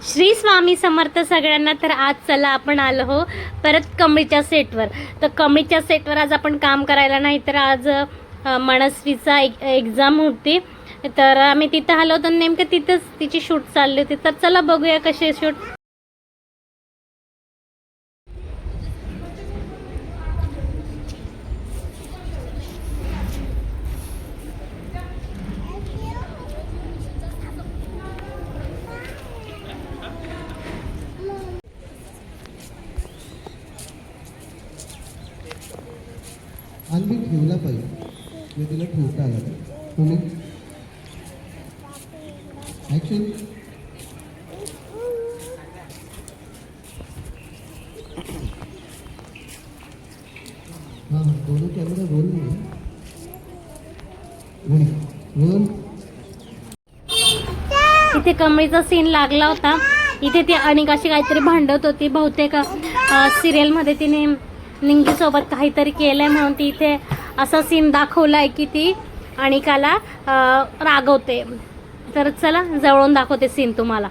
श्री स्वामी समर्थ सगळ्यांना। तर आज चला आपण आलो हो परत कमळीच्या सेटवर। तर कमळीच्या सेटवर आज आपण काम करायला नाही, तर आज मनस्वीचा एक्झाम होती, तर आम्ही तिथं आलो होतो। नेमकं तिथंच तिची शूट चालली होती, तर चला बघूया कशी शूट। मी ठेवला पाहिजे, मी तिला ठेवता आला तुम्ही ॲक्शन। हां दोन्ही कॅमेरा रोल रोल। इथे कमळीचा सीन लागला होता। इथे ती अनिकाशी काहीतरी भांडत होती, बहुतेक सिरियलमध्ये तिने निंगीसोबत काहीतरी केलंय म्हणून ती इथे असा सीन दाखवलाय की ती अनिकाला रागवते। तर चला जवळून दाखवते सीन तुम्हाला।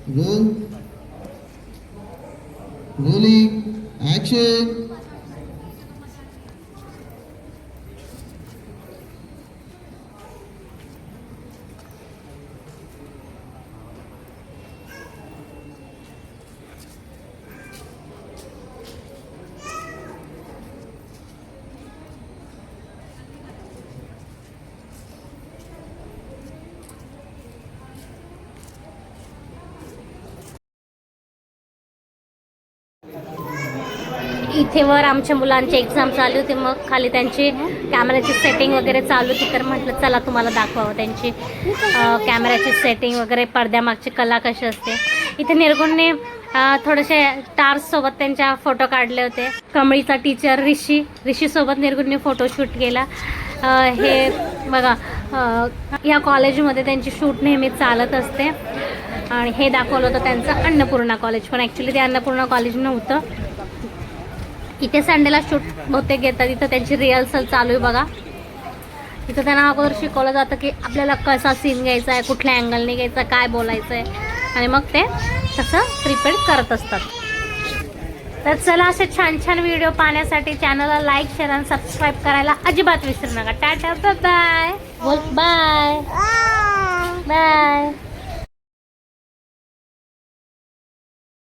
Role rolling action. इथे वर आमच्या मुलांची एक्झाम चालू होती, मग खाली त्यांची कॅमेऱ्याची सेटिंग वगैरे चालू होती। तर म्हटलं चला तुम्हाला दाखवावं त्यांची कॅमेऱ्याची सेटिंग वगैरे, पडद्यामागची कला कशी असते। इथे निर्गुणने थोडेसे स्टार्ससोबत त्यांच्या फोटो काढले होते। कमळीचा टीचर ऋषीसोबत निर्गुणने फोटोशूट केला। हे बघा, या कॉलेजमध्ये त्यांची शूट नेहमी चालत असते। आणि हे दाखवलं होतं त्यांचं अन्नपूर्णा कॉलेज, पण ॲक्च्युली ते अन्नपूर्णा कॉलेज नव्हतं। इथे संडेला शूट बहुतेक घेतात, इथं त्यांची रिहर्सल चालू आहे बघा। इथं त्यांना अगोदर शिकवलं जातं की आपल्याला कसा सीन घ्यायचा आहे, कुठल्या अँगलने घ्यायचा, काय बोलायचं आहे, आणि मग ते तसं प्रिपेअर करत असतात। तर चला असे छान छान व्हिडिओ पाहण्यासाठी चॅनलला लाईक, शेअर आणि सबस्क्राईब करायला अजिबात विसरू नका। टाटा बाय बाय, बोल बाय बाय।